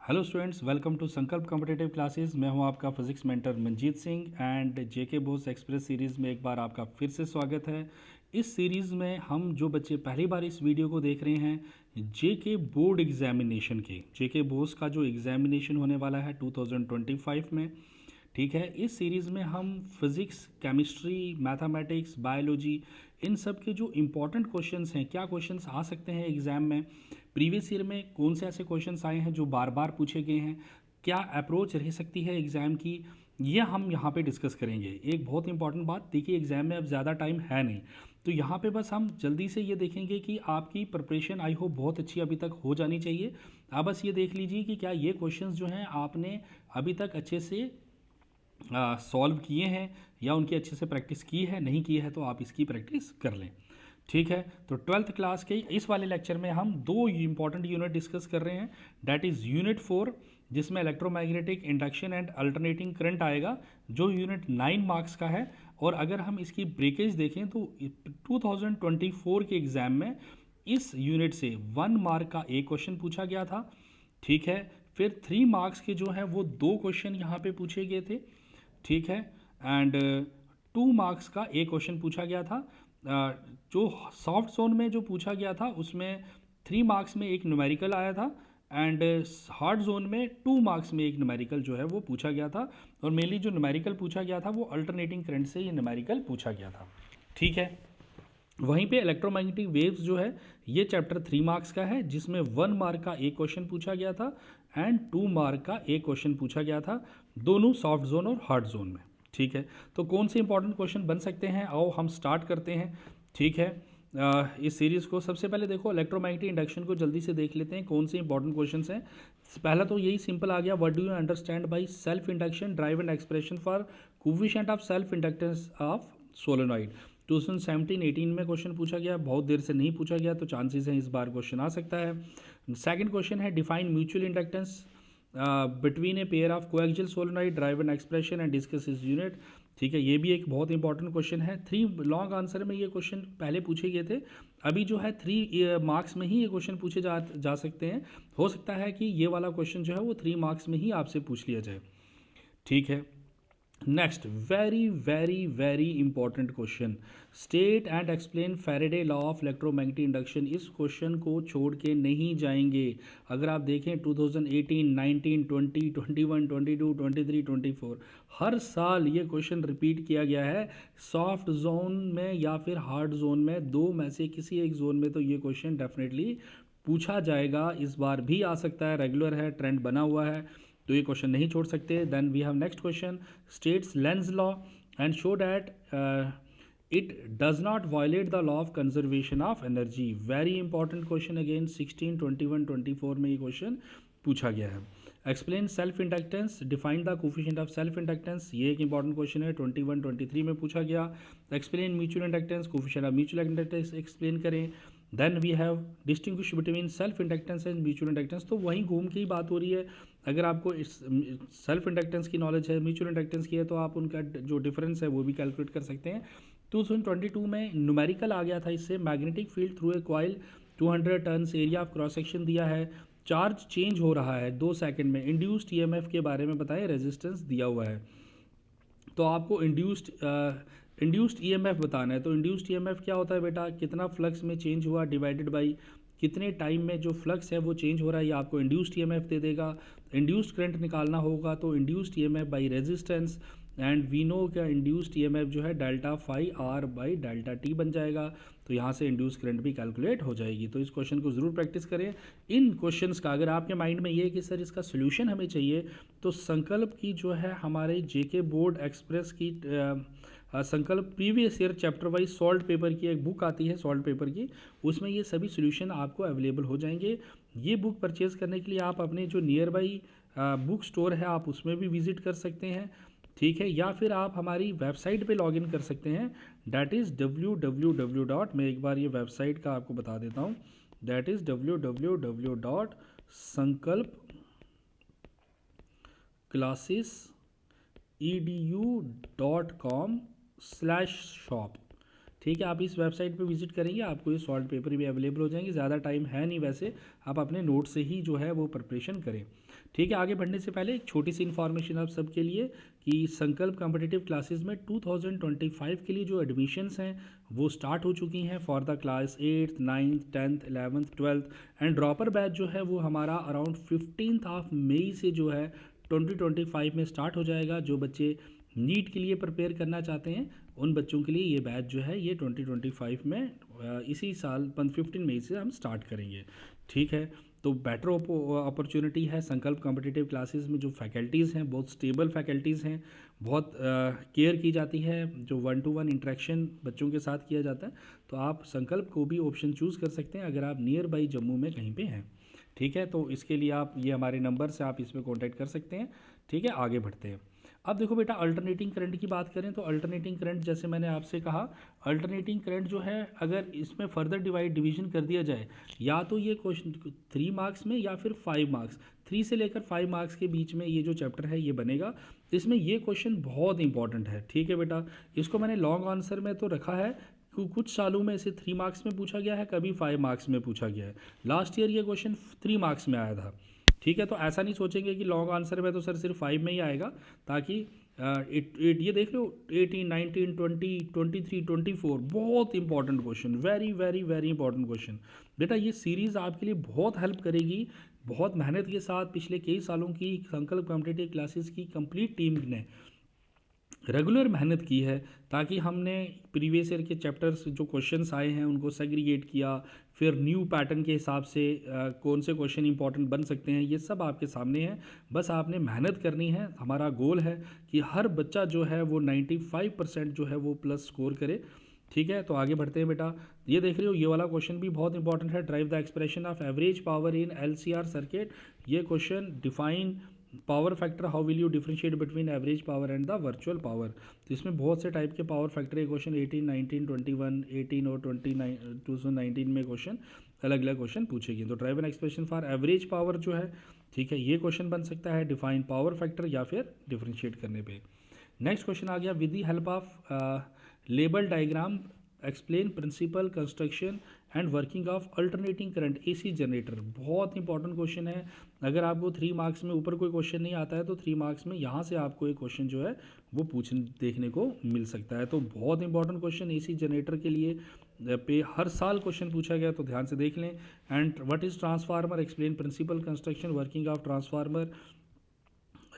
Hello students, welcome to संकल्प competitive classes. मैं हूं आपका physics mentor Manjeet Singh and JK Bose express series में एक बार आपका फिर से स्वागत है। इस सीरीज़ में हम जो बच्चे पहली बार इस वीडियो को देख रहे हैं जेके बोर्ड एग्जामिनेशन के, जेके बोस का जो एग्जामिनेशन होने वाला है 2025 में, ठीक है। इस सीरीज़ में हम फिज़िक्स, केमिस्ट्री, मैथमेटिक्स, बायोलॉजी, इन सब के जो इम्पोर्टेंट क्वेश्चंस हैं, क्या क्वेश्चंस आ सकते हैं एग्ज़ाम में, प्रीवियस ईयर में कौन से ऐसे क्वेश्चंस आए हैं जो बार बार पूछे गए हैं, क्या अप्रोच रह सकती है एग्ज़ाम की, ये हम यहाँ पे डिस्कस करेंगे। एक बहुत इंपॉर्टेंट बात, देखिए एग्ज़ाम में अब ज़्यादा टाइम है नहीं, तो यहाँ पे बस हम जल्दी से ये देखेंगे कि आपकी प्रिपरेशन आई होप बहुत अच्छी अभी तक हो जानी चाहिए। आप बस ये देख लीजिए कि क्या ये क्वेश्चंस जो हैं आपने अभी तक अच्छे से सॉल्व किए हैं या उनकी अच्छे से प्रैक्टिस की है। नहीं की है तो आप इसकी प्रैक्टिस कर लें, ठीक है। तो 12th क्लास के इस वाले लेक्चर में हम दो इंपॉर्टेंट यूनिट डिस्कस कर रहे हैं। दैट इज़ यूनिट 4, जिसमें electromagnetic induction and alternating current आएगा, जो यूनिट 9 मार्क्स का है। और अगर हम इसकी ब्रेकेज देखें तो 2024 के एग्ज़ाम में इस यूनिट से 1 मार्क का एक क्वेश्चन पूछा गया था, ठीक है। फिर 3 मार्क्स के जो हैं वो दो क्वेश्चन यहाँ पे पूछे गए थे, ठीक है। एंड 2 मार्क्स का एक क्वेश्चन पूछा गया था। जो सॉफ्ट जोन में जो पूछा गया था उसमें 3 मार्क्स में एक न्यूमेरिकल आया था, एंड हार्ड जोन में 2 मार्क्स में एक न्यूमेरिकल जो है वो पूछा गया था। और मेनली जो न्यूमेरिकल पूछा गया था वो अल्टरनेटिंग करंट से ये न्यूमेरिकल पूछा गया था, ठीक है। वहीं पे इलेक्ट्रोमैग्नेटिक वेव्स जो है ये चैप्टर 3 मार्क्स का है, जिसमें 1 मार्क का एक क्वेश्चन पूछा गया था एंड 2 मार्क का एक क्वेश्चन पूछा गया था, दोनों सॉफ्ट जोन और हार्ड जोन में, ठीक है। तो कौन से इंपॉर्टेंट क्वेश्चन बन सकते हैं, आओ हम स्टार्ट करते हैं, ठीक है। इस सीरीज़ को सबसे पहले देखो इलेक्ट्रोमैग्नेटिक इंडक्शन को जल्दी से देख लेते हैं कौन से इंपॉर्टेंट क्वेश्चन हैं। पहला तो यही सिंपल आ गया, what do you understand by self induction, drive and expression for coefficient of self inductance of solenoid. 2017-18 में क्वेश्चन पूछा गया, बहुत देर से नहीं पूछा गया, तो चांसेस हैं इस बार क्वेश्चन आ सकता है। सेकंड क्वेश्चन है define mutual inductance between a pair of coaxial solenoid, drive and expression and discuss इस यूनिट, ठीक है। ये भी एक बहुत इंपॉर्टेंट क्वेश्चन है। 3 लॉन्ग आंसर में ये क्वेश्चन पहले पूछे गए थे, अभी जो है 3 मार्क्स में ही ये क्वेश्चन पूछे जा सकते हैं। हो सकता है कि ये वाला क्वेश्चन जो है वो 3 मार्क्स में ही आपसे पूछ लिया जाए, ठीक है। Next, very very very important question, state and explain Faraday law of electromagnetic induction. इस क्वेश्चन को छोड़ के नहीं जाएंगे। अगर आप देखें 2018, 19, 20, 21, 22, 23, 24, हर साल ये क्वेश्चन रिपीट किया गया है। सॉफ्ट जोन में या फिर हार्ड जोन में, दो में से किसी एक जोन में तो ये क्वेश्चन डेफिनेटली पूछा जाएगा। इस बार भी आ सकता है, रेगुलर है, ट्रेंड बना हुआ है, तो ये क्वेश्चन नहीं छोड़ सकते। Then we have next question, states Lenz law and show that it does not violate the law of conservation of energy. Very important question, again 16, 21, 24 में ये क्वेश्चन पूछा गया है। Explain self inductance, define the coefficient of self inductance, ये एक important question है, 21, 23 में पूछा गया। Explain mutual inductance, coefficient of mutual inductance explain करें। Then we have distinguish between self inductance and mutual inductance, तो वहीं घूम के ही बात हो रही है। अगर आपको इस सेल्फ इंडक्टेंस की नॉलेज है, म्यूचुअल इंडक्टेंस की है, तो आप उनका जो डिफरेंस है वो भी कैलकुलेट कर सकते हैं। 2022 में न्यूमेरिकल आ गया था इससे, magnetic field through a coil 200 turns, area of cross section दिया है, चार्ज चेंज हो रहा है 2 सेकंड में, इंड्यूस्ड ईएमएफ के बारे में बताएं, रेजिस्टेंस दिया हुआ है। तो आपको इंड्यूस्ड ईएमएफ बताना है। तो इंड्यूस्ड ईएमएफ क्या होता है बेटा, कितना फ्लक्स में चेंज हुआ डिवाइडेड बाई कितने टाइम में जो फ्लक्स है वो चेंज हो रहा है, ये आपको इंड्यूस्ड ईएमएफ दे देगा। इंड्यूस्ड करंट निकालना होगा तो induced EMF by resistance, and we know क्या इंड्यूस्ड ईएमएफ जो है delta phi R by delta t बन जाएगा। तो यहाँ से इंड्यूस्ड करंट भी कैलकुलेट हो जाएगी। तो इस क्वेश्चन को ज़रूर प्रैक्टिस करें। इन क्वेश्चंस का अगर आपके माइंड में ये है कि सर इसका सोल्यूशन हमें चाहिए, तो संकल्प की जो है हमारे जेके बोर्ड एक्सप्रेस की संकल्प previous year chapter wise salt pepper की एक बुक आती है, सॉल्ट पेपर की, उसमें ये सभी सोल्यूशन आपको अवेलेबल हो जाएंगे। ये बुक परचेज करने के लिए आप अपने जो नियर बाई बुक स्टोर है आप उसमें भी विजिट कर सकते हैं, ठीक है। या फिर आप हमारी वेबसाइट पे लॉगिन कर सकते हैं, डैट इज़ www. मैं एक बार ये वेबसाइट का आपको बता देता हूँ, डैट इज़ www.sankalpclassesedu.com/shop, ठीक है, आप इस वेबसाइट पे विजिट करेंगे, आपको ये सॉल्व पेपर भी अवेलेबल हो जाएंगे। ज़्यादा टाइम है नहीं वैसे, आप अपने नोट से ही जो है वो प्रिपरेशन करें। ठीक है, आगे बढ़ने से पहले एक छोटी सी इन्फॉर्मेशन आप सबके लिए कि संकल्प कॉम्पिटिटिव क्लासेस में 2025 के लिए जो एडमिशन्स हैं वो स्टार्ट हो चुकी हैं for the class 8th 9th 10th 11th 12th and dropper batch जो है वो हमारा अराउंड 15 मई से जो है 2025 में स्टार्ट हो जाएगा। जो बच्चे नीट के लिए प्रिपेयर करना चाहते हैं उन बच्चों के लिए ये बैच जो है ये 2025 में इसी साल 15 मई से हम स्टार्ट करेंगे। ठीक है, तो बेटर अपॉर्चुनिटी है। संकल्प कॉम्पिटिटिव क्लासेस में जो फैकल्टीज़ हैं बहुत स्टेबल फैकल्टीज़ हैं, बहुत केयर की जाती है, जो 1-to-1 इंटरेक्शन बच्चों के साथ किया जाता है। तो आप संकल्प को भी ऑप्शन चूज़ कर सकते हैं अगर आप नियर बाई जम्मू में कहीं पे हैं। ठीक है, तो इसके लिए आप ये हमारे नंबर से आप इसमें कॉन्टैक्ट कर सकते हैं। ठीक है, आगे बढ़ते हैं। अब देखो बेटा, अल्टरनेटिंग करंट की बात करें तो अल्टरनेटिंग करंट जैसे मैंने आपसे कहा, अल्टरनेटिंग करंट जो है अगर इसमें फर्दर डिवीजन कर दिया जाए, या तो ये क्वेश्चन 3 मार्क्स में या फिर 5 मार्क्स, 3 से लेकर 5 मार्क्स के बीच में ये जो चैप्टर है ये बनेगा। इसमें ये क्वेश्चन बहुत इंपॉर्टेंट है। ठीक है बेटा, इसको मैंने लॉन्ग आंसर में तो रखा है, कुछ सालों में इसे 3 मार्क्स में पूछा गया है, कभी 5 मार्क्स में पूछा गया है। लास्ट ईयर ये क्वेश्चन 3 मार्क्स में आया था। ठीक है, तो ऐसा नहीं सोचेंगे कि लॉन्ग आंसर में तो सर सिर्फ 5 में ही आएगा, ताकि ये देख लो 18 19 20 23 24 बहुत important question, very very very important question. बेटा ये सीरीज़ आपके लिए बहुत हेल्प करेगी। बहुत मेहनत के साथ पिछले कई सालों की संकल्प कॉम्पिटिटिव क्लासेस की कंप्लीट टीम ने रेगुलर मेहनत की है, ताकि हमने प्रीवियस ईयर के चैप्टर्स जो क्वेश्चंस आए हैं उनको सेग्रीगेट किया, फिर न्यू पैटर्न के हिसाब से कौन से क्वेश्चन इंपॉर्टेंट बन सकते हैं, ये सब आपके सामने है। बस आपने मेहनत करनी है। हमारा गोल है कि हर बच्चा जो है वो 95% जो है वो प्लस स्कोर करे। ठीक है, तो आगे बढ़ते हैं बेटा। ये देख रहे हो, ये वाला क्वेश्चन भी बहुत इंपॉर्टेंट है। Drive the expression of average power in LCR circuit. ये question define power factor, how will you differentiate between average power and the virtual power. तो इसमें बहुत से टाइप के पावर फैक्टर है। क्वेश्चन 18 19 21 18 और 29 2019 में क्वेश्चन अलग अलग क्वेश्चन पूछेगी। तो drive an expression for average power जो है, ठीक है, ये क्वेश्चन बन सकता है डिफाइन पावर फैक्टर या फिर डिफरेंशिएट करने पे। नेक्स्ट क्वेश्चन आ गया, with the help of label diagram explain principle construction and working of alternating current AC generator. बहुत इंपॉर्टेंट क्वेश्चन है। अगर आपको 3 मार्क्स में ऊपर कोई क्वेश्चन नहीं आता है तो 3 मार्क्स में यहाँ से आपको एक क्वेश्चन जो है वो देखने को मिल सकता है। तो बहुत इंपॉर्टेंट क्वेश्चन AC जनरेटर के लिए पे हर साल क्वेश्चन पूछा गया, तो ध्यान से देख लें। And what is transformer, explain principle construction working of transformer.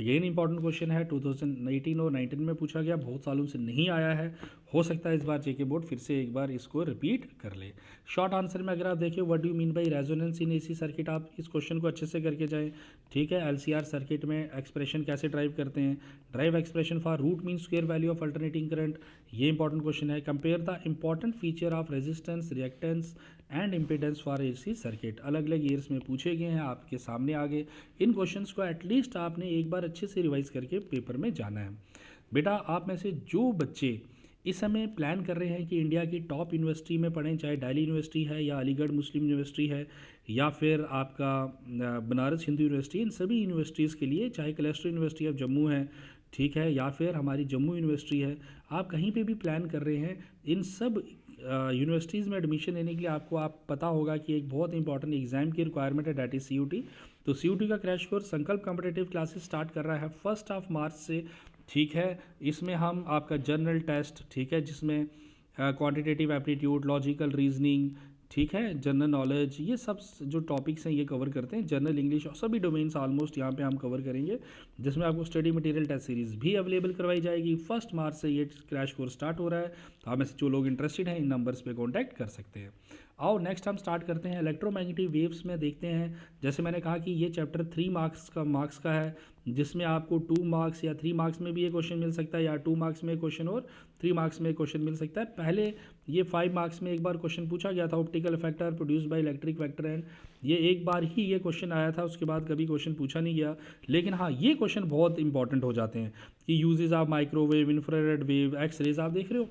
Again important question है, 2018 और 19 में पूछा गया, बहुत सालों से नहीं आया है। हो सकता है इस बार JK बोर्ड फिर से एक बार इसको रिपीट कर ले। शॉर्ट आंसर में अगर आप देखिए, what do you mean by resonance in AC circuit, आप इस क्वेश्चन को अच्छे से करके जाएं। ठीक है, LCR सर्किट में एक्सप्रेशन कैसे ड्राइव करते हैं, derive expression for root mean square value of alternating current, ये इंपॉर्टेंट क्वेश्चन है। Compare the important feature of resistance, reactance and impedance for AC circuit. अलग अलग ईयर्स में पूछे गए हैं, आपके सामने आगे। इन क्वेश्चंस को एटलीस्ट आपने एक बार अच्छे से रिवाइज करके पेपर में जाना है। बेटा आप में से जो बच्चे इस समय प्लान कर रहे हैं कि इंडिया की टॉप यूनिवर्सिटी में पढ़ें, चाहे दिल्ली यूनिवर्सिटी है या अलीगढ़ मुस्लिम यूनिवर्सिटी है या फिर आपका बनारस हिंदू यूनिवर्सिटी, इन सभी यूनिवर्सिटीज़ के लिए, चाहे क्लस्टर यूनिवर्सिटी ऑफ जम्मू है, ठीक है, या फिर हमारी जम्मू यूनिवर्सिटी है, आप कहीं पे भी प्लान कर रहे हैं, इन सब यूनिवर्सिटीज़ में एडमिशन लेने के लिए आप पता होगा कि एक बहुत इंपॉर्टेंट एग्जाम की रिक्वायरमेंट है, डैट इज़ CUT। तो CUT का क्रैश कोर्स संकल्प कॉम्पिटिटिव क्लासेस स्टार्ट कर रहा है 1 मार्च से। ठीक है, इसमें हम आपका जनरल टेस्ट, ठीक है, जिसमें क्वांटिटेटिव एप्टीट्यूड, लॉजिकल रीजनिंग, ठीक है, जनरल नॉलेज, ये सब जो टॉपिक्स हैं ये कवर करते हैं। जनरल इंग्लिश और सभी डोमेन्स ऑलमोस्ट यहाँ पे हम कवर करेंगे, जिसमें आपको स्टडी मटेरियल टेस्ट सीरीज़ भी अवेलेबल करवाई जाएगी। 1 मार्च से ये क्रैश कोर्स स्टार्ट हो रहा है। तो आप में से जो लोग इंटरेस्टेड हैं इन नंबर्स पे कॉन्टैक्ट कर सकते हैं। आओ नेक्स्ट हम स्टार्ट करते हैं इलेक्ट्रोमैग्नेटिक वेव्स में। देखते हैं, जैसे मैंने कहा कि ये चैप्टर 3 मार्क्स का है, जिसमें आपको 2 मार्क्स या 3 मार्क्स में भी ये क्वेश्चन मिल सकता है, या 2 मार्क्स में क्वेश्चन और 3 मार्क्स में क्वेश्चन मिल सकता है। पहले ये 5 मार्क्स में एक बार क्वेश्चन पूछा गया था, optical factor produce by electric vector, and ये एक बार ही ये क्वेश्चन आया था, उसके बाद कभी क्वेश्चन पूछा नहीं गया। लेकिन हाँ, ये क्वेश्चन बहुत इंपॉर्टेंट हो जाते हैं कि uses of microwave, infrared wave, X rays, आप देख रहे हो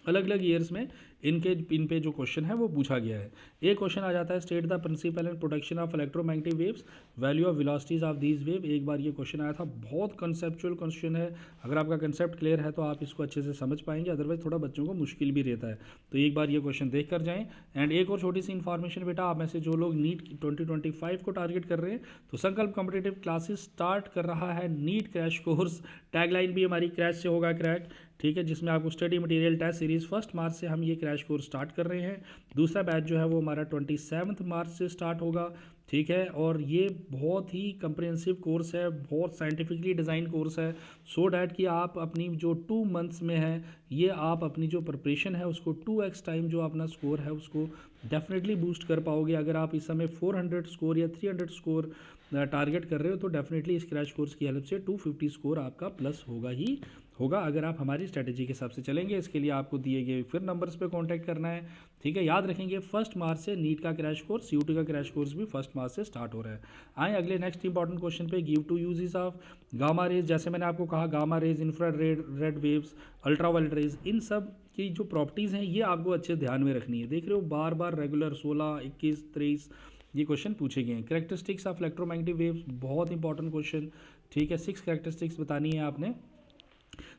अलग अलग ईयर्स में इन पे जो क्वेश्चन है वो पूछा गया है। एक क्वेश्चन आ जाता है, state the principle and production of electromagnetic waves, value of velocities of these wave. एक बार ये क्वेश्चन आया था, बहुत कंसेप्चुअल क्वेश्चन है। अगर आपका कंसेप्ट क्लियर है तो आप इसको अच्छे से समझ पाएंगे, अदरवाइज थोड़ा बच्चों को मुश्किल भी रहता है। तो एक बार ये क्वेश्चन देख कर जाएँ। एंड एक और छोटी सी इन्फॉर्मेशन बेटा, आप में से जो लोग नीट 2025 को टारगेट कर रहे हैं, तो संकल्प कॉम्पिटिटिव क्लासेस स्टार्ट कर रहा है नीट क्रैश कोर्स। टैगलाइन भी हमारी क्रैश से होगा क्रैक, ठीक है, जिसमें आपको स्टडी मटेरियल टेस्ट सीरीज 1 मार्च से हम ये क्रैश कोर्स स्टार्ट कर रहे हैं। दूसरा बैच जो है वो हमारा 27 मार्च से स्टार्ट होगा, ठीक है। और ये बहुत ही कंप्रिहेंसिव कोर्स है, बहुत साइंटिफिकली डिज़ाइन कोर्स है, सो डैट कि आप अपनी जो 2 मंथ्स में है, ये आप अपनी जो प्रिपरेशन है उसको 2x टाइम जो अपना स्कोर है उसको डेफिनेटली बूस्ट कर पाओगे। अगर आप इस समय 400 स्कोर या 300 स्कोर टारगेट कर रहे हो तो डेफिनेटली इस क्रैश कोर्स की हेल्प से 250 स्कोर आपका प्लस होगा ही होगा, अगर आप हमारी स्ट्रेटेजी के हिसाब से चलेंगे। इसके लिए आपको दिए गए फिर नंबर्स पे कांटेक्ट करना है, ठीक है। याद रखेंगे 1 मार्च से नीट का क्रैश कोर्स, यूटी का क्रैश कोर्स भी 1 मार्च से स्टार्ट हो रहा है। आए अगले नेक्स्ट इंपॉर्टेंट क्वेश्चन पे, give two uses of gamma rays. जैसे मैंने आपको कहा, gamma rays, infrared waves, ultraviolet rays, इन सब की जो प्रॉपर्टीज़ हैं ये आपको अच्छे ध्यान में रखनी है। देख रहे हो बार बार रेगुलर 16, 21, 23 ये क्वेश्चन पूछे गए हैं। कैरेक्टरिस्टिक्स ऑफ इलेक्ट्रोमैग्नेटिक वेव्स, बहुत इंपॉर्टेंट क्वेश्चन, ठीक है। 6 कैरेक्टरिस्टिक्स बतानी है आपने।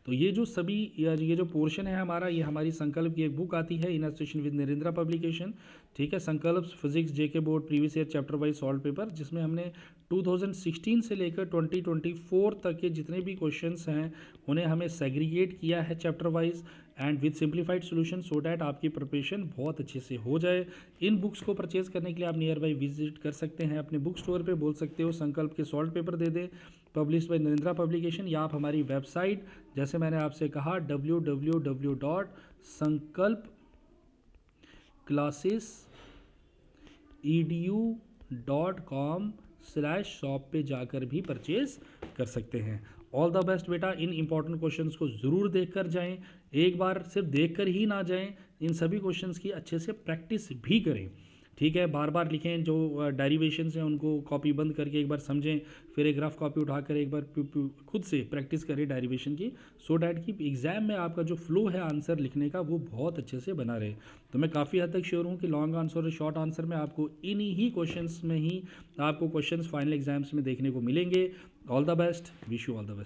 तो ये जो सभी ये जो पोर्शन है हमारा, ये हमारी संकल्प की एक बुक आती है in association with Narendra publication, ठीक है। Sankalp physics JK board previous year chapter wise solve paper, जिसमें हमने 2016 से लेकर 2024 तक के जितने भी क्वेश्चंस हैं उन्हें हमें सेग्रीगेट किया है chapter wise and with simplified solution, so that आपकी प्रिपरेशन बहुत अच्छे से हो जाए। इन बुक्स को परचेज करने के लिए आप नियर बाई विजिट कर सकते हैं अपने बुक स्टोर पे, बोल सकते हो संकल्प के solve paper they they, publish by Narendra publication, या आप हमारी वेबसाइट, जैसे मैंने आपसे कहा, www.sankalpclassesedu.com/shop पे जाकर भी परचेज कर सकते हैं। ऑल द बेस्ट बेटा, इन इंपॉर्टेंट क्वेश्चंस को ज़रूर देख कर जाएँ, एक बार सिर्फ देख कर ही ना जाएं, इन सभी क्वेश्चंस की अच्छे से प्रैक्टिस भी करें, ठीक है। बार बार लिखें, जो डेरिवेशंस हैं उनको कॉपी बंद करके एक बार समझें, फिर एक रफ कॉपी उठाकर एक बार खुद से प्रैक्टिस करें डेरिवेशन की, सो डैट कि एग्जाम में आपका जो फ्लो है आंसर लिखने का वो बहुत अच्छे से बना रहे। तो मैं काफ़ी हद तक श्योर हूँ कि लॉन्ग आंसर और शॉर्ट आंसर में आपको इन्हीं ही क्वेश्चंस में ही आपको क्वेश्चंस फाइनल एग्जाम्स में देखने को मिलेंगे। All the best, wish you all the best.